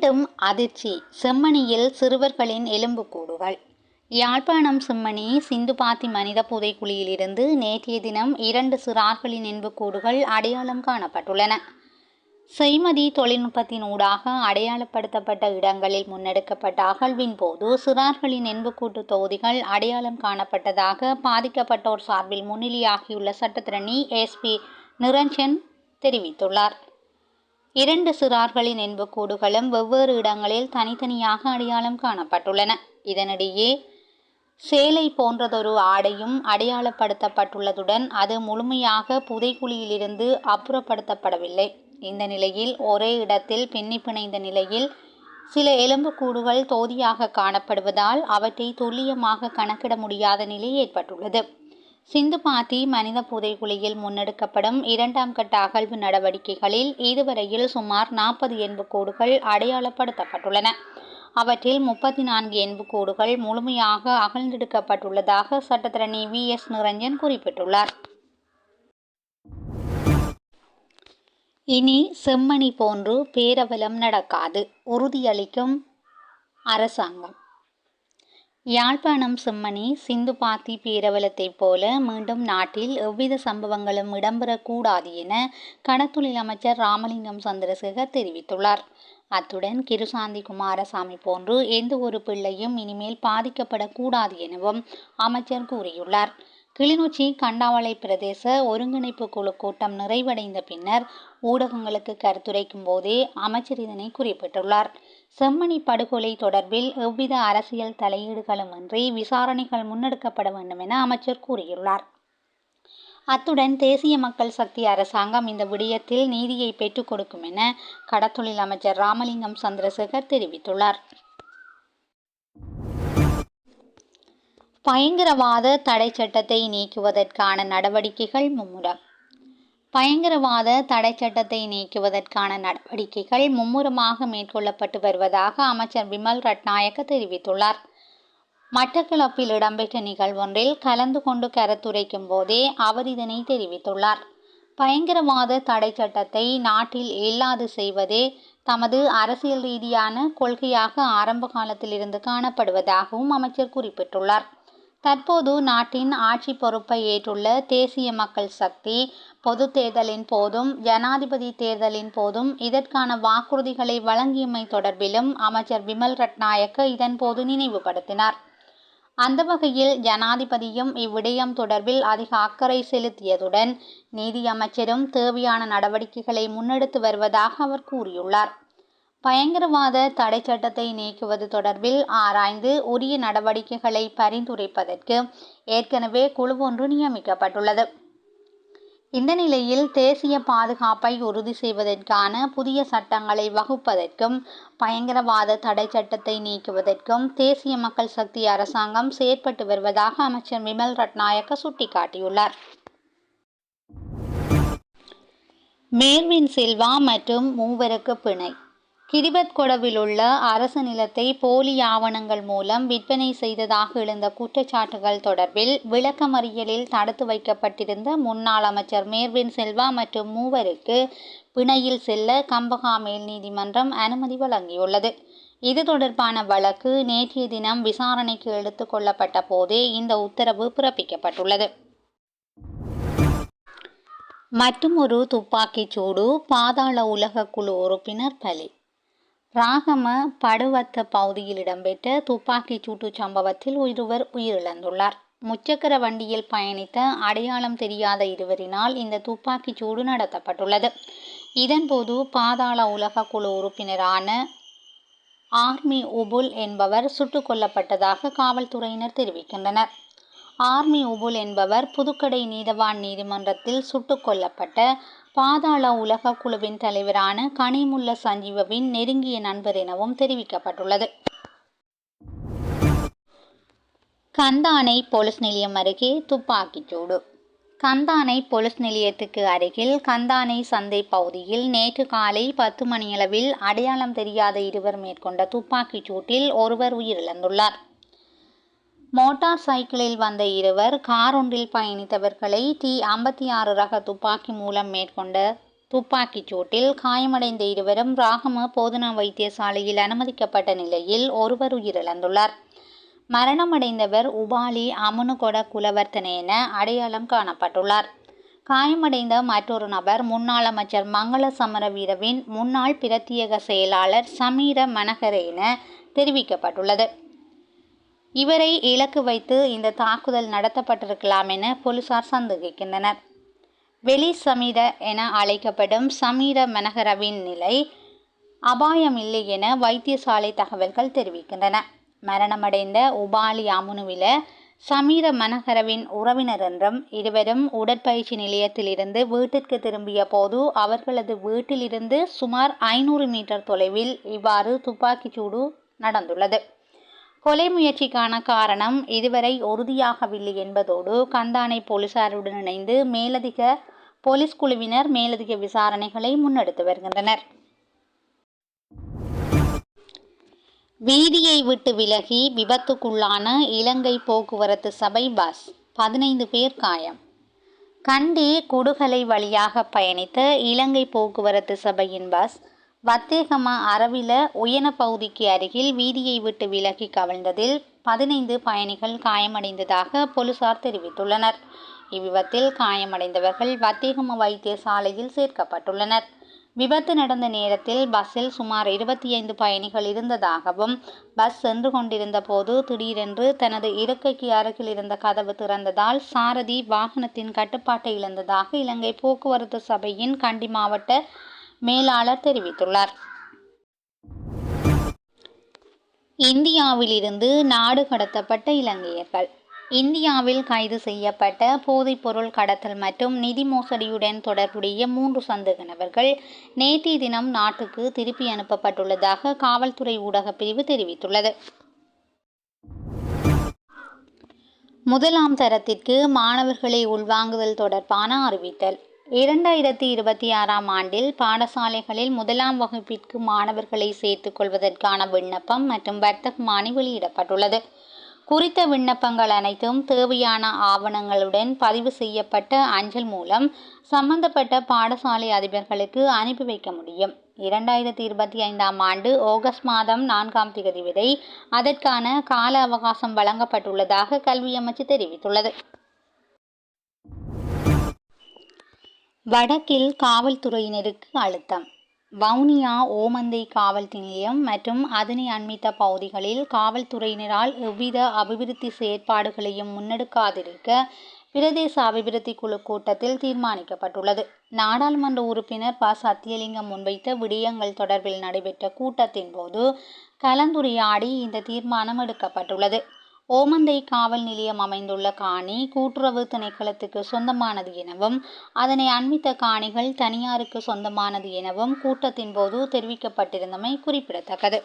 மீண்டும் அதிர்ச்சி, செம்மணியில் சிறுவர்களின் எலும்புக்கூடுகள். யாழ்ப்பாணம் செம்மணி சிந்துபாத்தி மனித புதைக்குழியிலிருந்து நேற்றைய தினம் 2 சிறார்களின் எலும்புக்கூடுகள் அடையாளம் காணப்பட்டுள்ளன. செய்மதி தொழில்நுட்பத்தின் ஊடாக அடையாளப்படுத்தப்பட்ட இடங்களில் முன்னெடுக்கப்பட்ட அகழ்வின் போது சிறார்களின் எலும்புக்கூட்டு தொகுதிகள் அடையாளம் காணப்பட்டதாக பாதிக்கப்பட்டோர் சார்பில் முன்னிலையாகியுள்ள சட்டத்திரணி SP நிரஞ்சன் தெரிவித்துள்ளார். 2 சிறார்களின் எலும்புக்கூடுகளும் வெவ்வேறு இடங்களில் தனித்தனியாக அடையாளம் காணப்பட்டுள்ளன. இதனிடையே சேலை போன்றதொரு ஆடையும் அடையாளப்படுத்தப்பட்டுள்ளதுடன் அது முழுமையாக புதைக்குழியிலிருந்து அப்புறப்படுத்தப்படவில்லை. இந்த நிலையில் ஒரே இடத்தில் பின்னி பிணைந்த நிலையில் சில எலும்புக்கூடுகள் தொகுதியாக காணப்படுவதால் அவற்றை துல்லியமாக கணக்கிட முடியாத நிலை ஏற்பட்டுள்ளது. சிந்துபாத்தி மனித புதைக்குழியில் முன்னெடுக்கப்படும் 2ஆம் கட்ட அகழ்வு நடவடிக்கைகளில் இதுவரையில் சுமார் 40 எலும்புக்கூடுகள் அடையாளப்படுத்தப்பட்டுள்ளன. அவற்றில் 34 எலும்புக்கூடுகள் முழுமையாக அகழ்ந்தெடுக்கப்பட்டுள்ளதாக சட்டத்திரணி VS நிரஞ்சன் குறிப்பிட்டுள்ளார். இனி செம்மணி போன்று பேரவலம் நடக்காது, உறுதியளிக்கும் அரசாங்கம். யாழ்ப்பாணம் செம்மணி சிந்துபாத்தி பேரவலத்தைப் போல மீண்டும் நாட்டில் எவ்வித சம்பவங்களும் இடம்பெறக்கூடாது என கடத்தொழில் அமைச்சர் ராமலிங்கம் சந்திரசேகர் தெரிவித்துள்ளார். அத்துடன் கிருசாந்தி குமாரசாமி போன்று எந்த ஒரு பிள்ளையும் இனிமேல் பாதிக்கப்படக்கூடாது எனவும் அமைச்சர் கூறியுள்ளார். கிளிநொச்சி கண்டாவளை பிரதேச ஒருங்கிணைப்பு குழு கூட்டம் நிறைவடைந்த பின்னர் ஊடகங்களுக்கு கருத்துரைக்கும் போதே அமைச்சர் இதனை குறிப்பிட்டுள்ளார். செம்மணி படுகொலை தொடர்பில் எவ்வித அரசியல் தலையீடுகளுமின்றி விசாரணைகள் முன்னெடுக்கப்பட வேண்டும் என அமைச்சர் கூறியுள்ளார். அத்துடன் தேசிய மக்கள் சக்தி அரசாங்கம் இந்த விடயத்தில் நீதியை பெற்றுக் கொடுக்கும் என கடத்தொழில் அமைச்சர் ராமலிங்கம் சந்திரசேகர் தெரிவித்துள்ளார். பயங்கரவாத தடை சட்டத்தை நீக்குவதற்கான நடவடிக்கைகள் மும்முரம். பயங்கரவாத தடை சட்டத்தை நீக்குவதற்கான நடவடிக்கைகள் மும்முரமாக மேற்கொள்ளப்பட்டு வருவதாக அமைச்சர் விமல் ரட்நாயக்க தெரிவித்துள்ளார். மட்டக்களப்பில் இடம்பெற்ற நிகழ்வொன்றில் கலந்து கொண்டு கருத்துரைக்கும் போதே அவர் இதனை தெரிவித்துள்ளார். பயங்கரவாத தடை சட்டத்தை நாட்டில் இல்லாது செய்வதே தமது அரசியல் ரீதியான கொள்கையாக ஆரம்ப காலத்தில் இருந்து காணப்படுவதாகவும் அமைச்சர் குறிப்பிட்டுள்ளார். தற்போது நாட்டின் ஆட்சி பொறுப்பை ஏற்றுள்ள தேசிய மக்கள் சக்தி பொது தேர்தலின் போதும் ஜனாதிபதி தேர்தலின் போதும் இதற்கான வாக்குறுதிகளை வழங்கியமை தொடர்பிலும் அமைச்சர் விமல் ரட்நாயக்க இதன்போது நினைவுபடுத்தினார். அந்த வகையில் ஜனாதிபதியும் இவ்விடயம் தொடர்பில் அதிக அக்கறை செலுத்தியதுடன் நீதி அமைச்சரும் தேவையான நடவடிக்கைகளை முன்னெடுத்து வருவதாக அவர் கூறியுள்ளார். பயங்கரவாத தடை சட்டத்தை நீக்குவது தொடர்பில் ஆராய்ந்து உரிய நடவடிக்கைகளை பரிந்துரைப்பதற்கு ஏற்கனவே குழு ஒன்று நியமிக்கப்பட்டுள்ளது. இந்த நிலையில் தேசிய பாதுகாப்பை உறுதி செய்வதற்கான புதிய சட்டங்களை வகுப்பதற்கும் பயங்கரவாத தடை சட்டத்தை நீக்குவதற்கும் தேசிய மக்கள் சக்தி அரசாங்கம் செயற்பட்டு வருவதாக அமைச்சர் விமல் ரட்நாயக்க சுட்டிக்காட்டியுள்ளார். மேர்வின் சில்வா மற்றும் மூவருக்கு பிணை. கிரிபத்கொடவில் உள்ள அரசு நிலத்தை போலி ஆவணங்கள் மூலம் விற்பனை செய்ததாக எழுந்த குற்றச்சாட்டுகள் தொடர்பில் விளக்கமறியலில் தடுத்து வைக்கப்பட்டிருந்த முன்னாள் அமைச்சர் மேர்வின் சில்வா மற்றும் மூவருக்கு பிணையில் செல்ல கம்பஹா மேல் நீதிமன்றம் அனுமதி வழங்கியுள்ளது. இது தொடர்பான வழக்கு நேற்றைய தினம் விசாரணைக்கு எடுத்துக் கொள்ளப்பட்ட போதே இந்த உத்தரவு பிறப்பிக்கப்பட்டுள்ளது. மற்றும் ஒரு துப்பாக்கிச் சூடு, பாதாள உலக குழு உறுப்பினர் பலி. ராகம படுவத்த பகுதியில் இடம்பெற்ற துப்பாக்கிச் சூட்டு சம்பவத்தில் ஒருவர் உயிரிழந்துள்ளார். முச்சக்கர வண்டியில் பயணித்த அடையாளம் தெரியாத இருவரினால் இந்த துப்பாக்கிச் சூடு நடத்தப்பட்டுள்ளது. இதன்போது பாதாள உலக குழு உறுப்பினரான ஆர்மி உபுல் என்பவர் சுட்டுக் கொல்லப்பட்டதாக காவல்துறையினர் தெரிவிக்கின்றனர். ஆர்மி உபுல் என்பவர் புதுக்கடை நீதவான் நீதிமன்றத்தில் சுட்டுக் கொல்லப்பட்ட பாதாள உலக குழுவின் தலைவரான கனிமுல்ல சஞ்சீவவின் நெருங்கிய நண்பர் எனவும் தெரிவிக்கப்பட்டுள்ளது. கந்தானை போலீஸ் நிலையம் அருகே துப்பாக்கிச் சூடு. கந்தானை போலீஸ் நிலையத்துக்கு அருகில் கந்தானை சந்தை பகுதியில் நேற்று காலை 10 மணியளவில் அடையாளம் தெரியாத இருவர் மேற்கொண்ட துப்பாக்கிச் சூட்டில் ஒருவர் உயிரிழந்துள்ளார். மோட்டார் சைக்கிளில் வந்த இருவர் கார் ஒன்றில் பயணித்தவர்களை T56 ரக துப்பாக்கி மூலம் மேற்கொண்ட துப்பாக்கிச் சூட்டில் காயமடைந்த இருவரும் ராகம போதனா வைத்தியசாலையில் அனுமதிக்கப்பட்ட நிலையில் ஒருவர் உயிரிழந்துள்ளார். மரணமடைந்தவர் உபாலி அமுனுகொட குலவர்த்தன என அடையாளம் காணப்பட்டுள்ளார். காயமடைந்த மற்றொரு நபர் முன்னாள் அமைச்சர் மங்கள சமரவீரவின் முன்னாள் பிரத்யேக செயலாளர் சமீர மனகர என தெரிவிக்கப்பட்டுள்ளது. இவரை இலக்கு வைத்து இந்த தாக்குதல் நடத்தப்பட்டிருக்கலாம் என போலீசார் சந்தேகிக்கின்றனர். வெளி சமீர என அழைக்கப்படும் சமீர மனகரவின் நிலை அபாயமில்லை என வைத்தியசாலை தகவல்கள் தெரிவிக்கின்றன. மரணமடைந்த உபாலி அமுனுவில சமீர மனகரவின் உறவினர் என்றும் இருவரும் உடற்பயிற்சி நிலையத்திலிருந்து வீட்டிற்கு திரும்பிய போது அவர்களது வீட்டிலிருந்து சுமார் 500 மீட்டர் தொலைவில் இவ்வாறு துப்பாக்கிச்சூடு நடந்துள்ளது. கொலை முயற்சிக்கான காரணம் இதுவரை உறுதியாகவில்லை என்பதோடு கந்தானை போலீசாருடன் இணைந்து மேலதிக போலீஸ் குழுவினர் மேலதிக விசாரணைகளை முன்னெடுத்து வருகின்றனர். வீதியை விட்டு விலகி விபத்துக்குள்ளான இலங்கை போக்குவரத்து சபை பஸ், 15 பேர் காயம். கண்டி குடுகலை வழியாக பயணித்த இலங்கை போக்குவரத்து சபையின் பஸ் வத்தேகம அரவில உயன பகுதிக்கு அருகில் வீதியை விட்டு விலகி கவிழ்ந்ததில் 15 பயணிகள் காயமடைந்ததாக போலீசார் தெரிவித்துள்ளனர். இவ்விபத்தில் காயமடைந்தவர்கள் வத்தேகம வைத்தியசாலையில் சேர்க்கப்பட்டுள்ளனர். விபத்து நடந்த நேரத்தில் பஸ்ஸில் சுமார் 25 பயணிகள் இருந்ததாகவும் பஸ் சென்று கொண்டிருந்த போது திடீரென்று தனது இருக்கைக்கு அருகில் இருந்த கதவு திறந்ததால் சாரதி வாகனத்தின் கட்டுப்பாட்டை இழந்ததாக இலங்கை போக்குவரத்து சபையின் கண்டி மாவட்ட மேலாளர் தெரிவித்துள்ளார். இந்தியாவிலிருந்து நாடு கடத்தப்பட்ட இலங்கையர்கள். இந்தியாவில் கைது செய்யப்பட்ட போதைப்பொருள் கடத்தல் மற்றும் நிதி மோசடியுடன் தொடர்புடைய 3 சந்தேக நபர்கள் நேற்றைய தினம் நாட்டுக்கு திருப்பி அனுப்பப்பட்டுள்ளதாக காவல்துறை ஊடகப் பிரிவு தெரிவித்துள்ளது. முதலாம் தரத்திற்கு மாணவர்களை உள்வாங்குதல் தொடர்பான அறிவித்தல். 2026ஆம் ஆண்டில் பாடசாலைகளில் முதலாம் வகுப்பிற்கு மாணவர்களை சேர்த்துக் கொள்வதற்கான விண்ணப்பம் மற்றும் வர்த்தமானி வெளியிடப்பட்டுள்ளது. குறித்த விண்ணப்பங்கள் அனைத்தும் தேவையான ஆவணங்களுடன் பதிவு செய்யப்பட்ட அஞ்சல் மூலம் சம்பந்தப்பட்ட பாடசாலை அதிபர்களுக்கு அனுப்பி வைக்க முடியும். 2025ஆம் ஆண்டு ஆகஸ்ட் மாதம் 4ஆம் தேதி வரை அதற்கான கால அவகாசம் வழங்கப்பட்டுள்ளதாக கல்வி அமைச்சு தெரிவித்துள்ளது. வடக்கில் காவல்துறையினருக்கு அழுத்தம். வவுனியா ஓமந்தை காவல் நிலையம் மற்றும் அதனை அண்மித்த பகுதிகளில் காவல்துறையினரால் எவ்வித அபிவிருத்தி செயற்பாடுகளையும் முன்னெடுக்காதிருக்க பிரதேச அபிவிருத்தி குழு கூட்டத்தில் தீர்மானிக்கப்பட்டுள்ளது. நாடாளுமன்ற உறுப்பினர் ப. சத்தியலிங்கம் முன்வைத்த விடயங்கள் தொடர்பில் நடைபெற்ற கூட்டத்தின் போது கலந்துரையாடி இந்த தீர்மானம் எடுக்கப்பட்டுள்ளது. ஓமந்தை காவல் நிலையம் அமைந்துள்ள காணி கூட்டுறவு திணைக்களத்துக்கு சொந்தமானது எனவும் அதனை அண்மித்த காணிகள் தனியாருக்கு சொந்தமானது எனவும் கூட்டத்தின் போது தெரிவிக்கப்பட்டிருந்தமை குறிப்பிடத்தக்கது.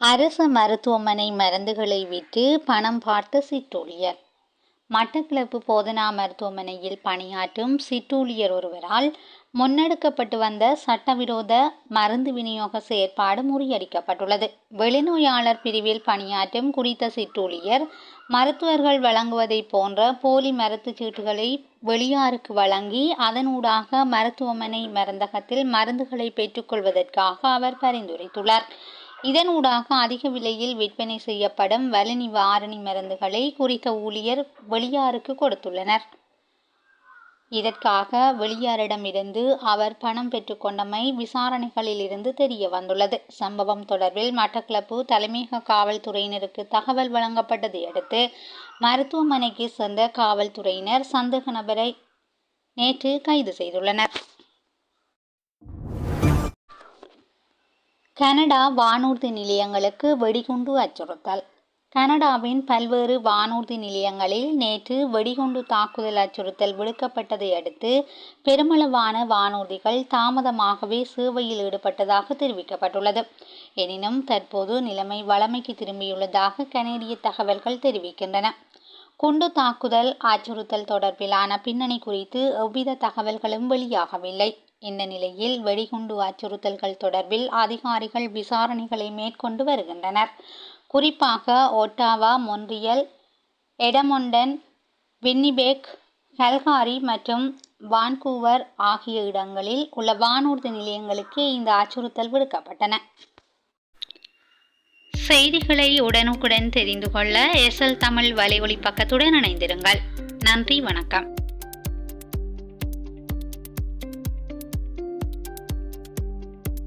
அரசு மருத்துவமனை மருந்துகளை விற்று பணம் பார்த்த சிற்றூழியர். மட்டக்களப்பு போதனா மருத்துவமனையில் பணியாற்றும் சிற்றூழியர் ஒருவரால் முன்னெடுக்கப்பட்டு வந்த சட்டவிரோத மருந்து விநியோக செயற்பாடு முறியடிக்கப்பட்டுள்ளது. வெளிநோயாளர் பிரிவில் பணியாற்றும் குறித்த சிற்றூழியர் மருத்துவர்கள் வழங்குவதை போன்ற போலி மருத்துவ சீட்டுகளை வெளியாருக்கு வழங்கி அதனூடாக மருத்துவமனை மருந்தகத்தில் மருந்துகளை பெற்றுக்கொள்வதற்காக அவர் பரிந்துரைத்துள்ளார். இதனூடாக அதிக விலையில் விற்பனை செய்யப்படும் வலி நிவாரணி மருந்துகளை குறித்த ஊழியர் வெளியாருக்கு கொடுத்துள்ளனர். இதற்காக வெளியாரிடமிருந்து அவர் பணம் பெற்றுக்கொண்டமை விசாரணைகளில் இருந்து தெரிய வந்துள்ளது. சம்பவம் தொடர்பில் மட்டக்களப்பு தலைமையக காவல்துறையினருக்கு தகவல் வழங்கப்பட்டதை அடுத்து மருத்துவமனைக்கு சென்ற காவல்துறையினர் சந்தேக நபரை நேற்று கைது செய்துள்ளனர். கனடா வானூர்தி நிலையங்களுக்கு வெடிகுண்டு அச்சுறுத்தல். கனடாவின் பல்வேறு வானூர்தி நிலையங்களில் நேற்று வெடிகுண்டு தாக்குதல் அச்சுறுத்தல் விடுக்கப்பட்டதை அடுத்து பெருமளவான வானூர்திகள் தாமதமாகவே சேவையில் ஈடுபட்டதாக தெரிவிக்கப்பட்டுள்ளது. எனினும் தற்போது நிலைமை வழமைக்கு திரும்பியுள்ளதாக கனேடிய தகவல்கள் தெரிவிக்கின்றன. குண்டு தாக்குதல் அச்சுறுத்தல் தொடர்பிலான பின்னணி குறித்து எவ்வித தகவல்களும் வெளியாகவில்லை. இந்த நிலையில் வெடிகுண்டு அச்சுறுத்தல்கள் தொடர்பில் அதிகாரிகள் விசாரணைகளை மேற்கொண்டு வருகின்றனர். குறிப்பாக ஒட்டாவா, மொன்றியல், எடமொண்டன், வின்னிபெக், கல்காரி மற்றும் வான்கூவர் ஆகிய இடங்களில் உள்ள வானூர்தி நிலையங்களுக்கு இந்த அச்சுறுத்தல் விடுக்கப்பட்டன. செய்திகளை உடனுக்குடன் தெரிந்து கொள்ள SL தமிழ் வலையொலி பக்கத்துடன் இணைந்திருங்கள். நன்றி, வணக்கம்.